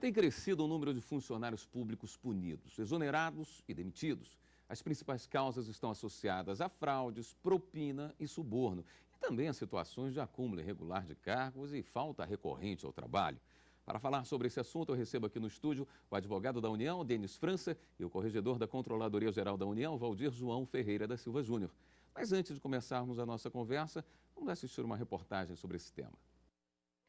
Tem crescido o número de funcionários públicos punidos, exonerados e demitidos. As principais causas estão associadas a fraudes, propina e suborno, e também a situações de acúmulo irregular de cargos e falta recorrente ao trabalho. Para falar sobre esse assunto, eu recebo aqui no estúdio o advogado da União, Denis França, e o corregedor da Controladoria Geral da União, Valdir João Ferreira da Silva Júnior. Mas antes de começarmos a nossa conversa, vamos assistir uma reportagem sobre esse tema.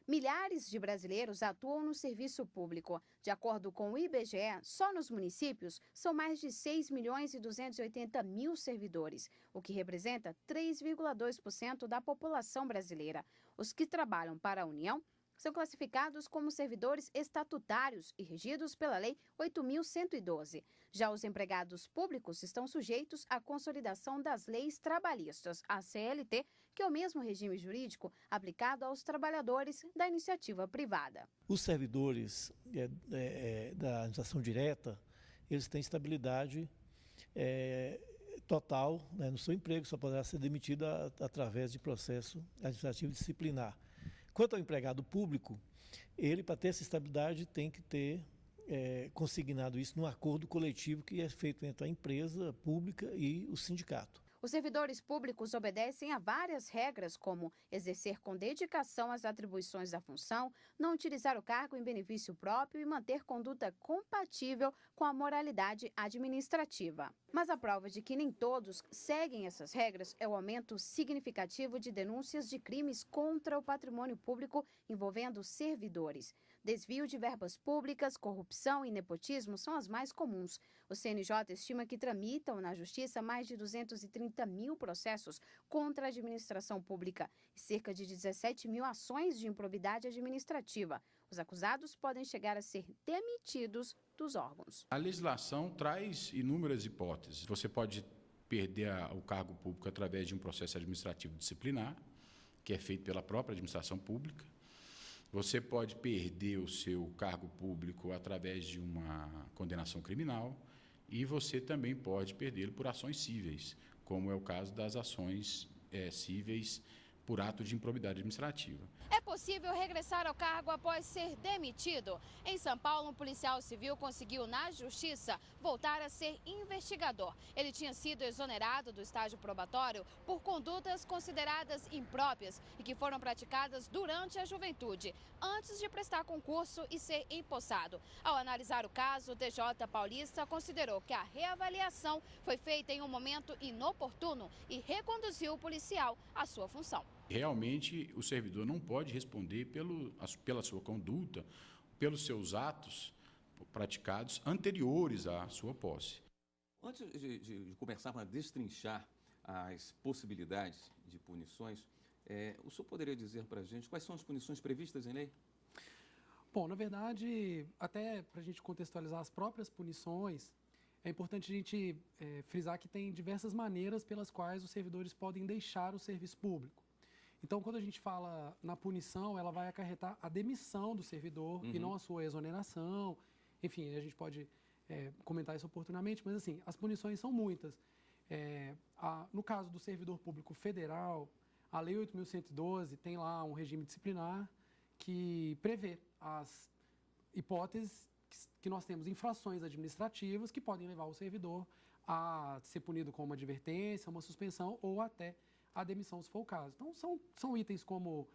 Milhares de brasileiros atuam no serviço público. De acordo com o IBGE, só nos municípios são mais de 6.280.000 servidores, o que representa 3,2% da população brasileira. Os que trabalham para a União são classificados como servidores estatutários e regidos pela Lei 8.112. Já os empregados públicos estão sujeitos à consolidação das leis trabalhistas, a CLT, que é o mesmo regime jurídico aplicado aos trabalhadores da iniciativa privada. Os servidores da administração direta, eles têm estabilidade total, no seu emprego, só poderá ser demitido através de processo administrativo disciplinar. Quanto ao empregado público, ele, para ter essa estabilidade, tem que ter consignado isso num acordo coletivo que é feito entre a empresa pública e o sindicato. Os servidores públicos obedecem a várias regras, como exercer com dedicação as atribuições da função, não utilizar o cargo em benefício próprio e manter conduta compatível com a moralidade administrativa. Mas a prova de que nem todos seguem essas regras é o aumento significativo de denúncias de crimes contra o patrimônio público envolvendo servidores. Desvio de verbas públicas, corrupção e nepotismo são as mais comuns. O CNJ estima que tramitam na Justiça mais de 230.000 processos contra a administração pública e cerca de 17.000 ações de improbidade administrativa. Os acusados podem chegar a ser demitidos dos órgãos. A legislação traz inúmeras hipóteses. Você pode perder o cargo público através de um processo administrativo disciplinar, que é feito pela própria administração pública. Você pode perder o seu cargo público através de uma condenação criminal e você também pode perdê-lo por ações cíveis, como é o caso das ações cíveis por ato de improbidade administrativa. É possível regressar ao cargo após ser demitido? Em São Paulo, um policial civil conseguiu, na justiça, voltar a ser investigador. Ele tinha sido exonerado do estágio probatório por condutas consideradas impróprias e que foram praticadas durante a juventude, antes de prestar concurso e ser empossado. Ao analisar o caso, o TJ paulista considerou que a reavaliação foi feita em um momento inoportuno e reconduziu o policial à sua função. Realmente, o servidor não pode responder pela sua conduta, pelos seus atos praticados anteriores à sua posse. Antes de começarmos a destrinchar as possibilidades de punições, o senhor poderia dizer para a gente quais são as punições previstas em lei? Bom, na verdade, até para a gente contextualizar as próprias punições, é importante a gente frisar que tem diversas maneiras pelas quais os servidores podem deixar o serviço público. Então, quando a gente fala na punição, ela vai acarretar a demissão do servidor e não a sua exoneração. Enfim, a gente pode comentar isso oportunamente, mas assim, as punições são muitas. No caso do servidor público federal, a Lei 8.112 tem lá um regime disciplinar que prevê as hipóteses que nós temos infrações administrativas que podem levar o servidor a ser punido com uma advertência, uma suspensão ou até a demissão, se for o caso. Então, são itens como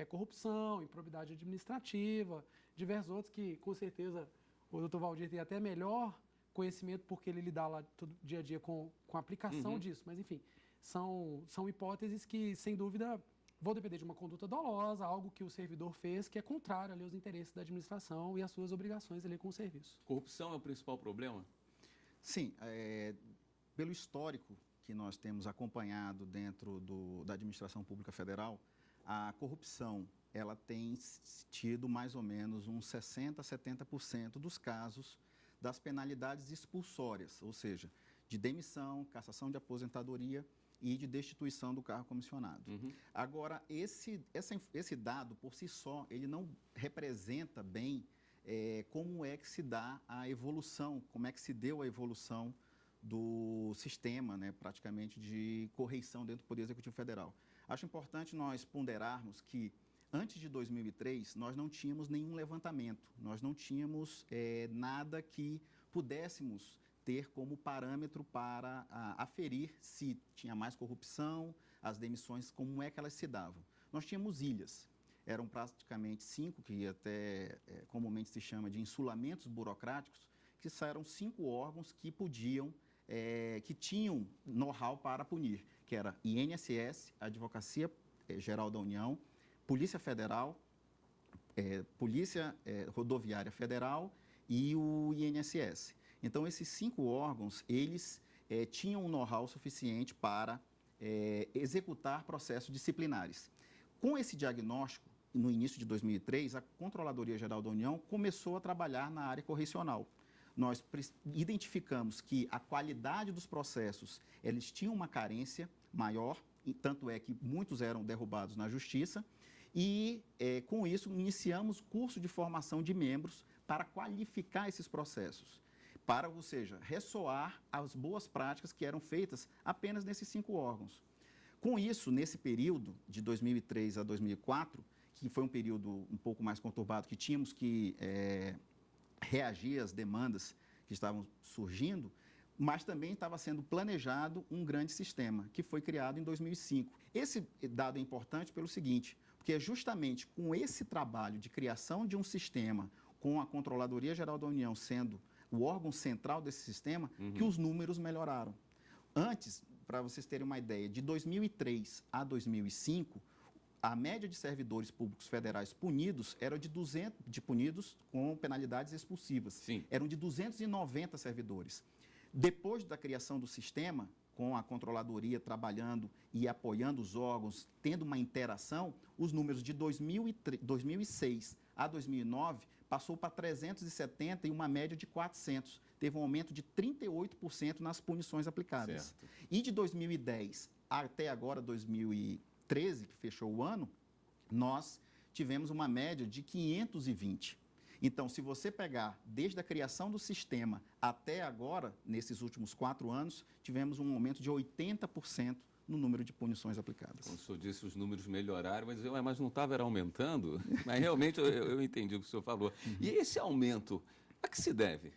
corrupção, improbidade administrativa, diversos outros que, com certeza, o doutor Valdir tem até melhor conhecimento porque ele lida lá todo dia a dia com a aplicação disso. Mas, enfim, são hipóteses que, sem dúvida, vão depender de uma conduta dolosa, algo que o servidor fez que é contrário ali aos interesses da administração e às suas obrigações ali com o serviço. Corrupção é o principal problema? Sim, pelo histórico que nós temos acompanhado dentro da administração pública federal, a corrupção ela tem tido mais ou menos uns 60% a 70% dos casos das penalidades expulsórias, ou seja, de demissão, cassação de aposentadoria e de destituição do cargo comissionado. Agora, esse dado, por si só, ele não representa bem como é que se dá a evolução, como é que se deu a evolução do sistema, praticamente, de correição dentro do Poder Executivo Federal. Acho importante nós ponderarmos que Antes de 2003, nós não tínhamos nenhum levantamento, nós não tínhamos nada que pudéssemos ter como parâmetro para aferir se tinha mais corrupção, as demissões, como é que elas se davam. Nós tínhamos ilhas, eram praticamente 5, que até comumente se chama de insulamentos burocráticos, que eram 5 órgãos que podiam, que tinham know-how para punir, que era INSS, Advocacia Geral da União, Polícia Federal, Polícia Rodoviária Federal e o INSS. Então, esses 5 órgãos, eles tinham um know-how suficiente para executar processos disciplinares. Com esse diagnóstico, no início de 2003, a Controladoria Geral da União começou a trabalhar na área correcional. Nós identificamos que a qualidade dos processos, eles tinham uma carência maior, e tanto é que muitos eram derrubados na Justiça, e com isso iniciamos curso de formação de membros para qualificar esses processos, para, ou seja, ressoar as boas práticas que eram feitas apenas nesses 5 órgãos. Com isso, nesse período de 2003 a 2004, que foi um período um pouco mais conturbado, que tínhamos que reagir às demandas que estavam surgindo, mas também estava sendo planejado um grande sistema, que foi criado em 2005. Esse dado é importante pelo seguinte, porque é justamente com esse trabalho de criação de um sistema, com a Controladoria Geral da União sendo o órgão central desse sistema, que os números melhoraram. Antes, para vocês terem uma ideia, de 2003 a 2005, a média de servidores públicos federais punidos era punidos com penalidades expulsivas. Sim. Eram de 290 servidores. Depois da criação do sistema, com a controladoria trabalhando e apoiando os órgãos, tendo uma interação, os números de 2006 a 2009 passou para 370 e uma média de 400. Teve um aumento de 38% nas punições aplicadas. Certo. E de 2010 até agora, 2013, que fechou o ano, nós tivemos uma média de 520. Então, se você pegar desde a criação do sistema até agora, nesses últimos 4 anos, tivemos um aumento de 80% no número de punições aplicadas. Como o senhor disse, os números melhoraram, mas não estava aumentando? Mas realmente eu entendi o que o senhor falou. E esse aumento, a que se deve?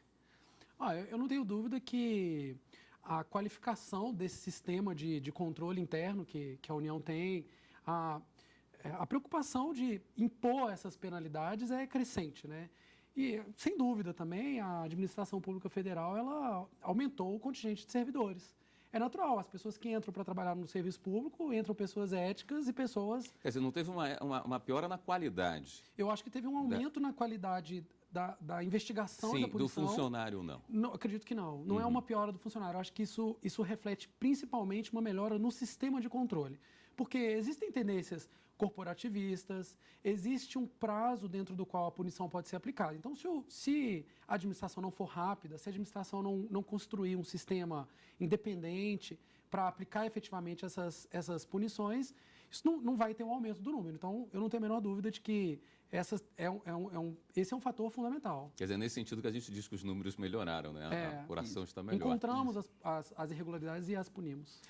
Eu não tenho dúvida que a qualificação desse sistema de controle interno que a União tem, a preocupação de impor essas penalidades é crescente, né? E, sem dúvida, também, a administração pública federal, ela aumentou o contingente de servidores. É natural, as pessoas que entram para trabalhar no serviço público, entram pessoas éticas e pessoas... Quer dizer, não teve uma piora na qualidade? Eu acho que teve um aumento na qualidade da investigação e da punição. Do funcionário, não? Não, acredito que não. Não é uma piora do funcionário. Eu acho que isso reflete principalmente uma melhora no sistema de controle. Porque existem tendências corporativistas, existe um prazo dentro do qual a punição pode ser aplicada. Então, se a administração não for rápida, se a administração não construir um sistema independente para aplicar efetivamente essas punições, isso não vai ter um aumento do número. Então, eu não tenho a menor dúvida de que esse é um fator fundamental. Quer dizer, nesse sentido que a gente diz que os números melhoraram, né? A apuração está melhor. Encontramos as irregularidades e as punimos.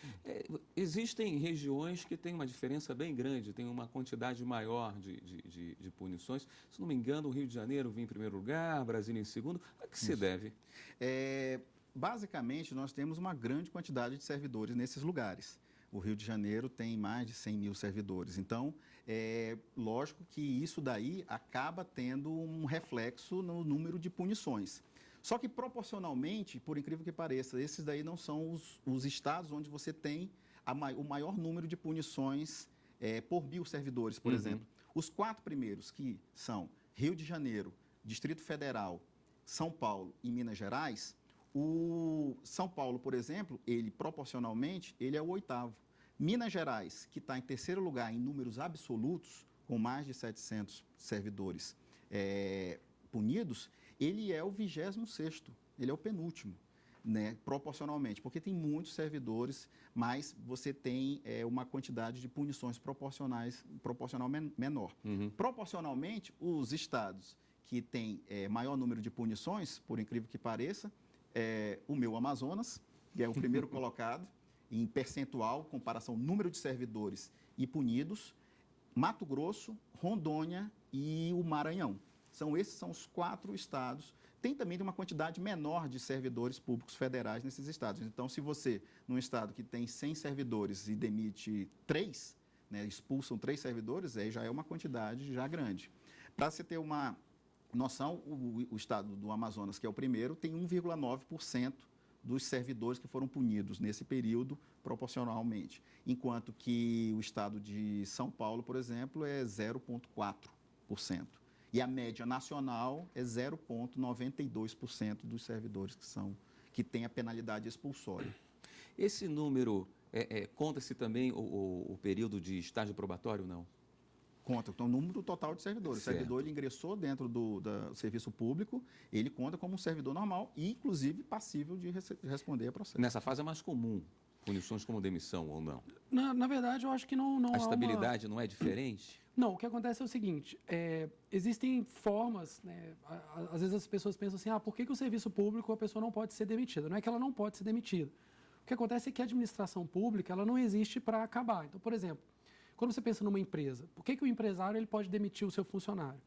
Existem regiões que têm uma diferença bem grande, tem uma quantidade maior de punições. Se não me engano, o Rio de Janeiro vem em primeiro lugar, Brasília em segundo. A que se deve? Basicamente, nós temos uma grande quantidade de servidores nesses lugares. O Rio de Janeiro tem mais de 100 mil servidores. Então, lógico que isso daí acaba tendo um reflexo no número de punições. Só que, proporcionalmente, por incrível que pareça, esses daí não são os estados onde você tem o maior número de punições por 1.000 servidores, por exemplo. Os 4 primeiros, que são Rio de Janeiro, Distrito Federal, São Paulo e Minas Gerais, o São Paulo, por exemplo, ele proporcionalmente, ele é o 8º. Minas Gerais, que está em 3º lugar em números absolutos, com mais de 700 servidores punidos, ele é o 26º, ele é o penúltimo, né, proporcionalmente, porque tem muitos servidores, mas você tem uma quantidade de punições proporcional menor. Proporcionalmente, os estados que têm maior número de punições, por incrível que pareça, o meu Amazonas, que é o primeiro colocado, em percentual, comparação número de servidores e punidos. Mato Grosso, Rondônia e o Maranhão. Esses são os 4 estados. Tem também uma quantidade menor de servidores públicos federais nesses estados. Então, se você, num estado que tem 100 servidores e demite 3, né, expulsam 3 servidores, aí já é uma quantidade já grande. Para você ter uma noção, o estado do Amazonas, que é o primeiro, tem 1,9% dos servidores que foram punidos nesse período proporcionalmente, enquanto que o estado de São Paulo, por exemplo, é 0,4%. E a média nacional é 0,92% dos servidores que têm a penalidade expulsória. Esse número, conta-se também o período de estágio probatório, não? Conta, então, o número total de servidores. Certo. O servidor ele ingressou dentro do serviço público, ele conta como um servidor normal e, inclusive, passível de responder a processo. Nessa fase é mais comum punições como demissão ou não? Na verdade, eu acho que não A estabilidade não é diferente? Não, o que acontece é o seguinte, existem formas, né, às vezes as pessoas pensam assim, por que o serviço público a pessoa não pode ser demitida? Não é que ela não pode ser demitida. O que acontece é que a administração pública ela não existe para acabar. Então, por exemplo, quando você pensa numa empresa, por que o empresário ele pode demitir o seu funcionário?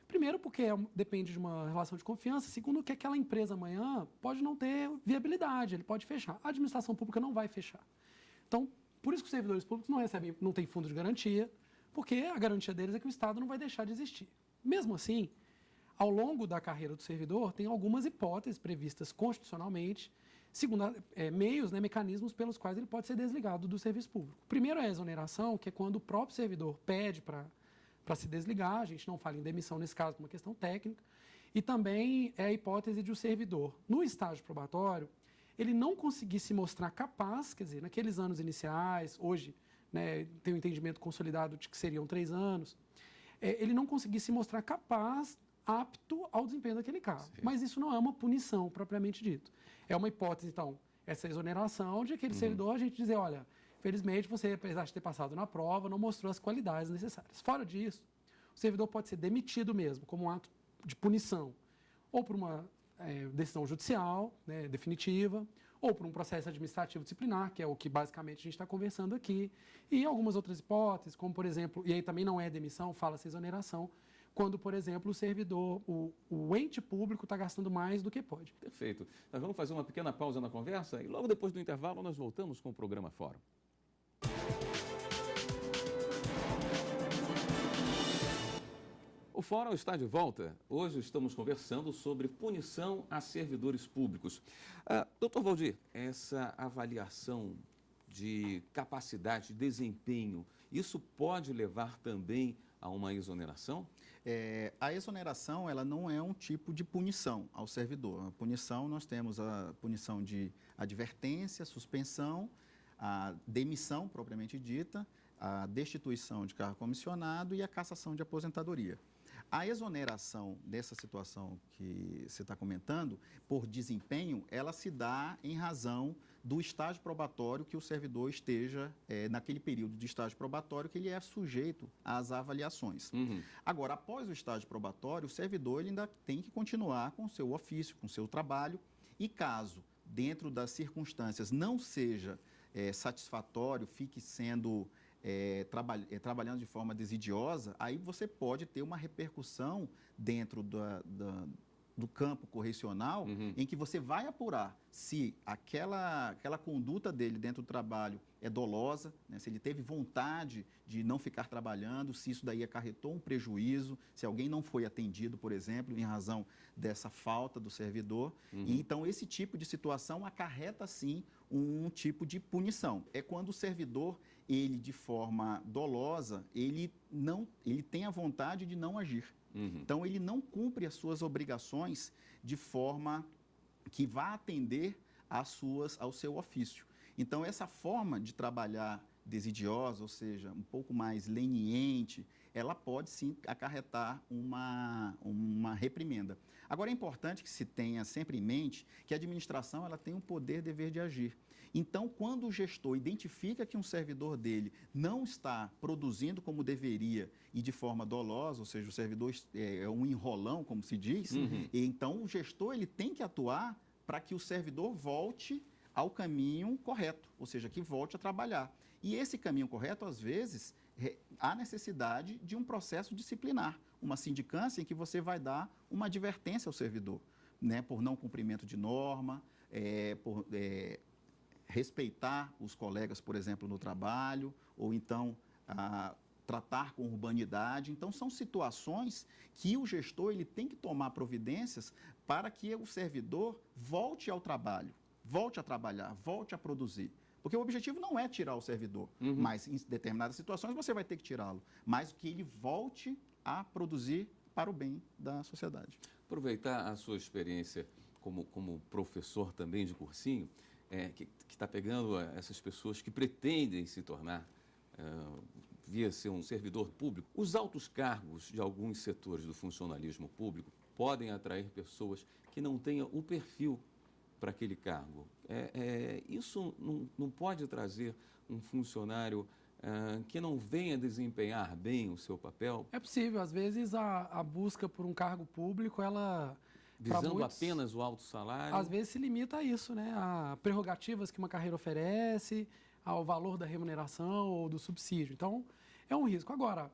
Primeiro, porque depende de uma relação de confiança. Segundo, que aquela empresa amanhã pode não ter viabilidade, ele pode fechar. A administração pública não vai fechar. Então, por isso que os servidores públicos não têm fundo de garantia, porque a garantia deles é que o Estado não vai deixar de existir. Mesmo assim, ao longo da carreira do servidor, tem algumas hipóteses previstas constitucionalmente, segundo meios, né, mecanismos pelos quais ele pode ser desligado do serviço público. O primeiro é a exoneração, que é quando o próprio servidor pede para se desligar, a gente não fala em demissão nesse caso por uma questão técnica, e também é a hipótese de o servidor, no estágio probatório, ele não conseguir se mostrar capaz, quer dizer, naqueles anos iniciais, hoje, né, tem um entendimento consolidado de que seriam 3 anos, ele não conseguir se mostrar capaz, apto ao desempenho daquele cargo. Sim. Mas isso não é uma punição propriamente dito. É uma hipótese, então, essa exoneração de aquele servidor, a gente dizer, olha, felizmente você, apesar de ter passado na prova, não mostrou as qualidades necessárias. Fora disso, o servidor pode ser demitido mesmo, como um ato de punição, ou por uma decisão judicial, né, definitiva, ou por um processo administrativo disciplinar, que é o que basicamente a gente está conversando aqui, e algumas outras hipóteses, como por exemplo, e aí também não é demissão, fala-se exoneração, quando, por exemplo, o servidor, o ente público está gastando mais do que pode. Perfeito. Nós vamos fazer uma pequena pausa na conversa e logo depois do intervalo nós voltamos com o programa Fórum. O Fórum está de volta. Hoje estamos conversando sobre punição a servidores públicos. Doutor Valdir, essa avaliação de capacidade, de desempenho, isso pode levar também a uma exoneração? A exoneração ela não é um tipo de punição ao servidor. A punição, nós temos a punição de advertência, suspensão, a demissão propriamente dita, a destituição de cargo comissionado e a cassação de aposentadoria. A exoneração dessa situação que você está comentando, por desempenho, ela se dá em razão do estágio probatório que o servidor esteja, naquele período de estágio probatório que ele é sujeito às avaliações. Agora, após o estágio probatório, o servidor ele ainda tem que continuar com o seu ofício, com o seu trabalho, e caso, dentro das circunstâncias, não seja satisfatório, fique sendo... trabalhando de forma desidiosa, aí você pode ter uma repercussão dentro do campo correcional, em que você vai apurar se aquela conduta dele dentro do trabalho é dolosa, né, se ele teve vontade de não ficar trabalhando, se isso daí acarretou um prejuízo, se alguém não foi atendido, por exemplo, em razão dessa falta do servidor. E, então, esse tipo de situação acarreta, sim, um tipo de punição. É quando o servidor, ele, de forma dolosa, ele tem a vontade de não agir. Então, ele não cumpre as suas obrigações de forma que vá atender ao seu ofício. Então, essa forma de trabalhar desidiosa, ou seja, um pouco mais leniente, ela pode, sim, acarretar uma reprimenda. Agora, é importante que se tenha sempre em mente que a administração ela tem o poder, dever de agir. Então, quando o gestor identifica que um servidor dele não está produzindo como deveria e de forma dolosa, ou seja, o servidor é um enrolão, como se diz, então o gestor ele tem que atuar para que o servidor volte ao caminho correto, ou seja, que volte a trabalhar. E esse caminho correto, às vezes, há necessidade de um processo disciplinar, uma sindicância em que você vai dar uma advertência ao servidor, né, por não cumprimento de norma, por respeitar os colegas, por exemplo, no trabalho, ou então tratar com urbanidade. Então, são situações que o gestor ele tem que tomar providências para que o servidor volte ao trabalho, volte a trabalhar, volte a produzir. Porque o objetivo não é tirar o servidor, mas em determinadas situações você vai ter que tirá-lo, mas que ele volte a produzir para o bem da sociedade. Aproveitar a sua experiência como professor também de cursinho, que está pegando essas pessoas que pretendem se tornar, via ser um servidor público. Os altos cargos de alguns setores do funcionalismo público podem atrair pessoas que não tenham o perfil para aquele cargo. Isso não pode trazer um funcionário que não venha desempenhar bem o seu papel? É possível. Às vezes, a busca por um cargo público, ela... Visando muitos, apenas o alto salário? Às vezes se limita a isso, né? A prerrogativas que uma carreira oferece, ao valor da remuneração ou do subsídio. Então, é um risco. Agora,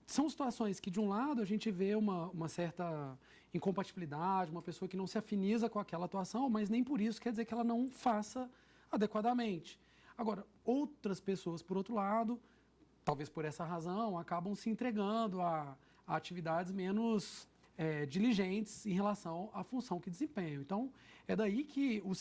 são situações que, de um lado, a gente vê uma certa incompatibilidade, uma pessoa que não se afiniza com aquela atuação, mas nem por isso quer dizer que ela não faça adequadamente. Agora, outras pessoas, por outro lado, talvez por essa razão, acabam se entregando a atividades menos diligentes em relação à função que desempenham. Então, é daí que o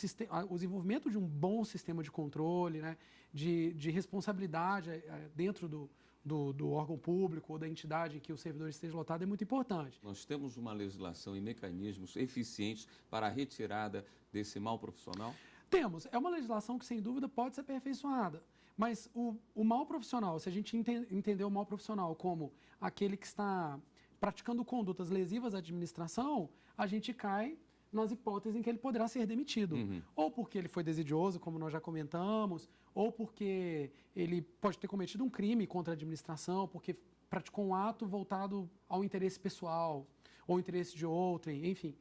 desenvolvimento de um bom sistema de controle, né, de responsabilidade dentro do órgão público ou da entidade em que o servidor esteja lotado é muito importante. Nós temos uma legislação e mecanismos eficientes para a retirada desse mal profissional? Temos. É uma legislação que, sem dúvida, pode ser aperfeiçoada. Mas o mal profissional, se a gente entender o mal profissional como aquele que está praticando condutas lesivas à administração, a gente cai nas hipóteses em que ele poderá ser demitido. Ou porque ele foi desidioso, como nós já comentamos, ou porque ele pode ter cometido um crime contra a administração, porque praticou um ato voltado ao interesse pessoal, ou interesse de outrem, enfim.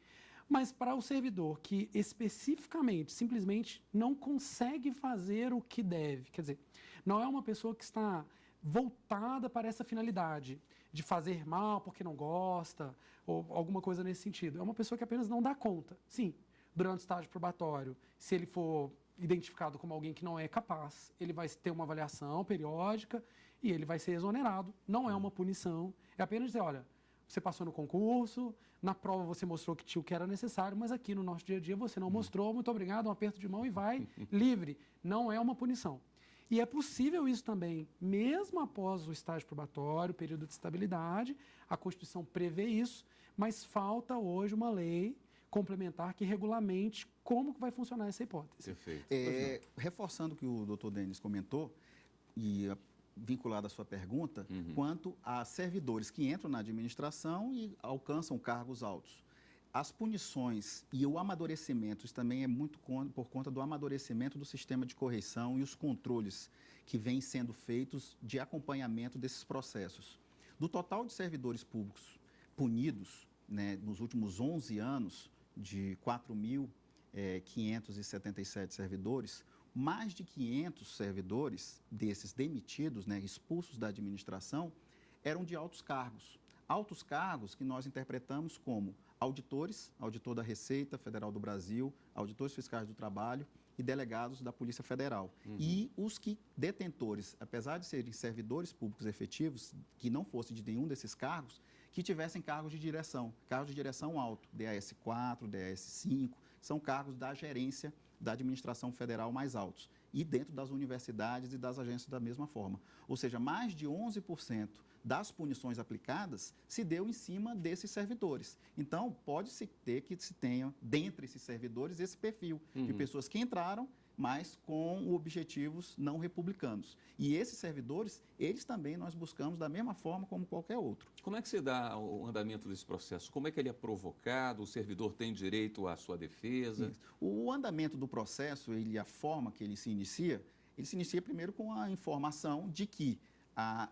Mas para o servidor que especificamente, simplesmente não consegue fazer o que deve, quer dizer, não é uma pessoa que está voltada para essa finalidade de fazer mal porque não gosta, ou alguma coisa nesse sentido. É uma pessoa que apenas não dá conta. Sim, durante o estágio probatório, se ele for identificado como alguém que não é capaz, ele vai ter uma avaliação periódica e ele vai ser exonerado. Não é uma punição, é apenas dizer, olha, você passou no concurso, na prova você mostrou que tinha o que era necessário, mas aqui no nosso dia a dia você não mostrou, muito obrigado, um aperto de mão e vai livre. Não é uma punição. E é possível isso também, mesmo após o estágio probatório, período de estabilidade, a Constituição prevê isso, mas falta hoje uma lei complementar que regulamente como que vai funcionar essa hipótese. Perfeito. Reforçando o que o doutor Denis comentou, e vinculado à sua pergunta, quanto a servidores que entram na administração e alcançam cargos altos. As punições e o amadurecimento, isso também é muito por conta do amadurecimento do sistema de correição e os controles que vêm sendo feitos de acompanhamento desses processos. Do total de servidores públicos punidos, né, nos últimos 11 anos, de 4.577 servidores, mais de 500 servidores desses demitidos, né, expulsos da administração, eram de altos cargos. Altos cargos que nós interpretamos como auditores, auditor da Receita Federal do Brasil, auditores fiscais do trabalho e delegados da Polícia Federal. E os que detentores, apesar de serem servidores públicos efetivos, que não fossem de nenhum desses cargos, que tivessem cargos de direção alto, DAS-4, DAS-5, são cargos da gerência da administração federal mais altos. E dentro das universidades e das agências da mesma forma. Ou seja, mais de 11% das punições aplicadas se deu em cima desses servidores. Então, pode-se ter que se tenha, dentre esses servidores, esse perfil de pessoas que entraram, mas com objetivos não republicanos. E esses servidores, eles também nós buscamos da mesma forma como qualquer outro. Como é que se dá o andamento desse processo? Como é que ele é provocado? O servidor tem direito à sua defesa? Isso. O andamento do processo, a forma que ele se inicia primeiro com a informação de que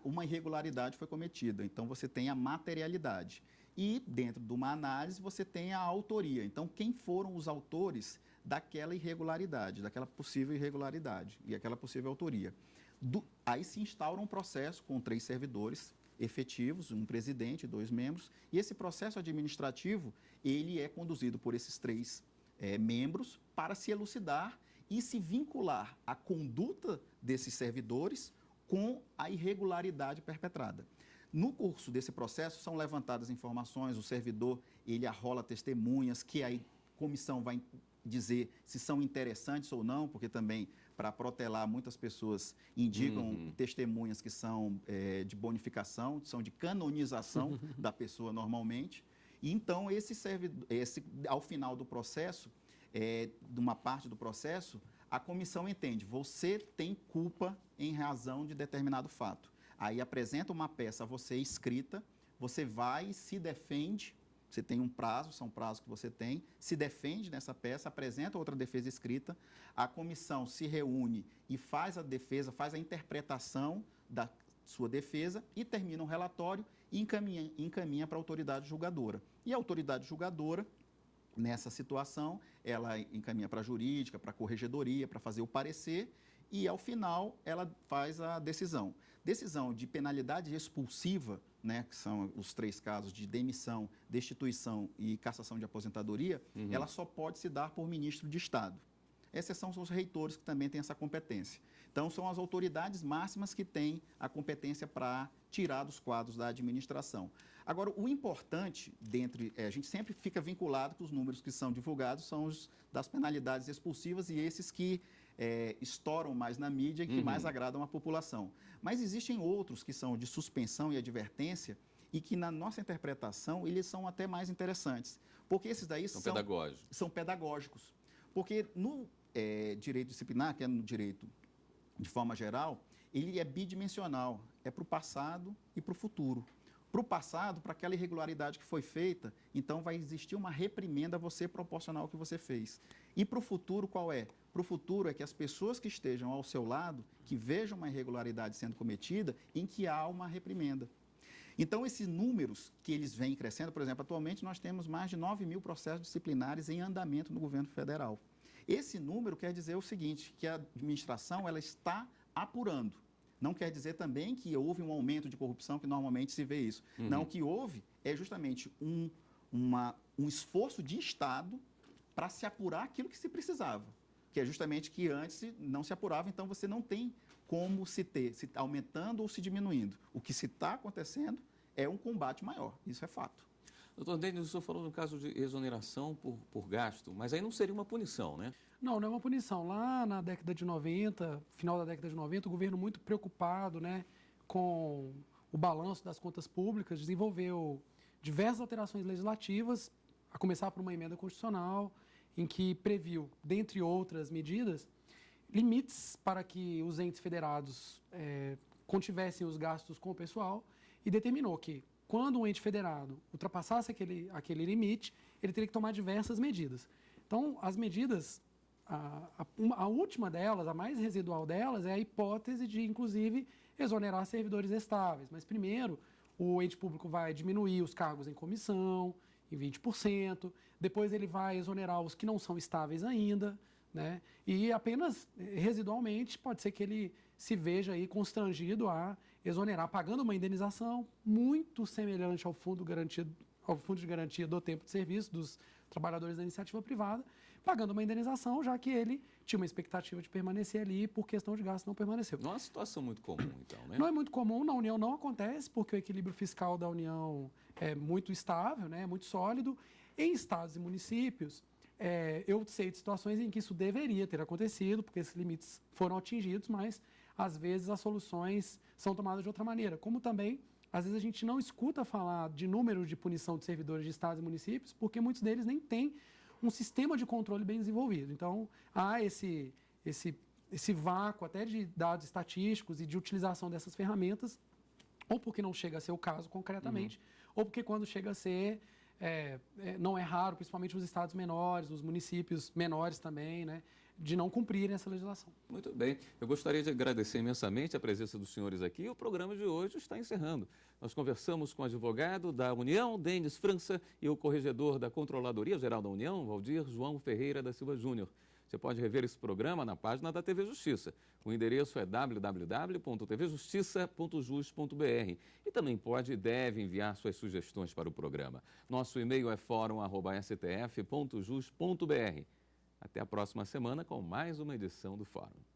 uma irregularidade foi cometida. Então, você tem a materialidade. E, dentro de uma análise, você tem a autoria. Então, quem foram os autores daquela irregularidade, daquela possível irregularidade e aquela possível autoria. Aí se instaura um processo com 3 servidores efetivos, um presidente, 2 membros, e esse processo administrativo, ele é conduzido por esses 3 membros para se elucidar e se vincular a conduta desses servidores com a irregularidade perpetrada. No curso desse processo são levantadas informações, o servidor ele arrola testemunhas que a comissão vai dizer se são interessantes ou não, porque também para protelar muitas pessoas indicam testemunhas que são de bonificação, são de canonização da pessoa normalmente. E então ao final do processo, de uma parte do processo, a comissão entende, você tem culpa em razão de determinado fato. Aí apresenta uma peça a você escrita, você vai e se defende, você tem um prazo, são prazos que você tem, se defende nessa peça, apresenta outra defesa escrita, a comissão se reúne e faz a defesa, faz a interpretação da sua defesa e termina um relatório e encaminha para a autoridade julgadora. E a autoridade julgadora, nessa situação, ela encaminha para a jurídica, para a corregedoria, para fazer o parecer e, ao final, ela faz a decisão. Decisão de penalidade expulsiva, né, que são os 3 casos de demissão, destituição e cassação de aposentadoria, ela só pode se dar por ministro de Estado. Exceção são os reitores, que também têm essa competência. Então, são as autoridades máximas que têm a competência para tirar dos quadros da administração. Agora, o importante, a gente sempre fica vinculado com os números que são divulgados, são os das penalidades expulsivas e esses que estouram mais na mídia e que mais agradam a população. Mas existem outros que são de suspensão e advertência e que, na nossa interpretação, eles são até mais interessantes. Porque esses daí são pedagógicos. Porque no direito disciplinar, que é no direito de forma geral, ele é bidimensional, é para o passado e para o futuro. Para o passado, para aquela irregularidade que foi feita, então vai existir uma reprimenda a você proporcional ao que você fez. E para o futuro, qual é? Para o futuro é que as pessoas que estejam ao seu lado, que vejam uma irregularidade sendo cometida, em que há uma reprimenda. Então, esses números que eles vêm crescendo, por exemplo, atualmente nós temos mais de 9 mil processos disciplinares em andamento no governo federal. Esse número quer dizer o seguinte, que a administração ela está apurando. Não quer dizer também que houve um aumento de corrupção, que normalmente se vê isso. Não, o que houve é justamente um esforço de Estado para se apurar aquilo que se precisava, que é justamente que antes não se apurava, então você não tem como se aumentando ou se diminuindo. O que se está acontecendo é um combate maior, isso é fato. Doutor Denis, o senhor falou no caso de exoneração por gasto, mas aí não seria uma punição, né? Não, não é uma punição. Lá na década de 90, final da década de 90, o governo muito preocupado, né, com o balanço das contas públicas, desenvolveu diversas alterações legislativas, a começar por uma emenda constitucional, em que previu, dentre outras medidas, limites para que os entes federados contivessem os gastos com o pessoal e determinou que, quando um ente federado ultrapassasse aquele limite, ele teria que tomar diversas medidas. Então, as medidas, a última delas, a mais residual delas, é a hipótese de, inclusive, exonerar servidores estáveis. Mas, primeiro, o ente público vai diminuir os cargos em comissão em 20%, depois ele vai exonerar os que não são estáveis ainda, né? E apenas residualmente pode ser que ele se veja aí constrangido a exonerar, pagando uma indenização muito semelhante ao fundo de garantia do tempo de serviço dos trabalhadores da iniciativa privada, pagando uma indenização, já que ele tinha uma expectativa de permanecer ali e, por questão de gasto, não permaneceu. Não é uma situação muito comum, então, né? Não é muito comum, na União não acontece, porque o equilíbrio fiscal da União é muito estável, né, é muito sólido. Em estados e municípios, eu sei de situações em que isso deveria ter acontecido, porque esses limites foram atingidos, mas, às vezes, as soluções são tomadas de outra maneira. Como também, às vezes, a gente não escuta falar de números de punição de servidores de estados e municípios, porque muitos deles nem têm um sistema de controle bem desenvolvido. Então, há esse vácuo até de dados estatísticos e de utilização dessas ferramentas, ou porque não chega a ser o caso concretamente, ou porque quando chega a ser, não é raro, principalmente nos estados menores, nos municípios menores também, né? de não cumprirem essa legislação. Muito bem. Eu gostaria de agradecer imensamente a presença dos senhores aqui. O programa de hoje está encerrando. Nós conversamos com o advogado da União, Denis França, e o corregedor da Controladoria Geral da União, Valdir João Ferreira da Silva Júnior. Você pode rever esse programa na página da TV Justiça. O endereço é www.tvjustiça.jus.br. E também pode e deve enviar suas sugestões para o programa. Nosso e-mail é fórum@stf.jus.br. Até a próxima semana com mais uma edição do Fórum.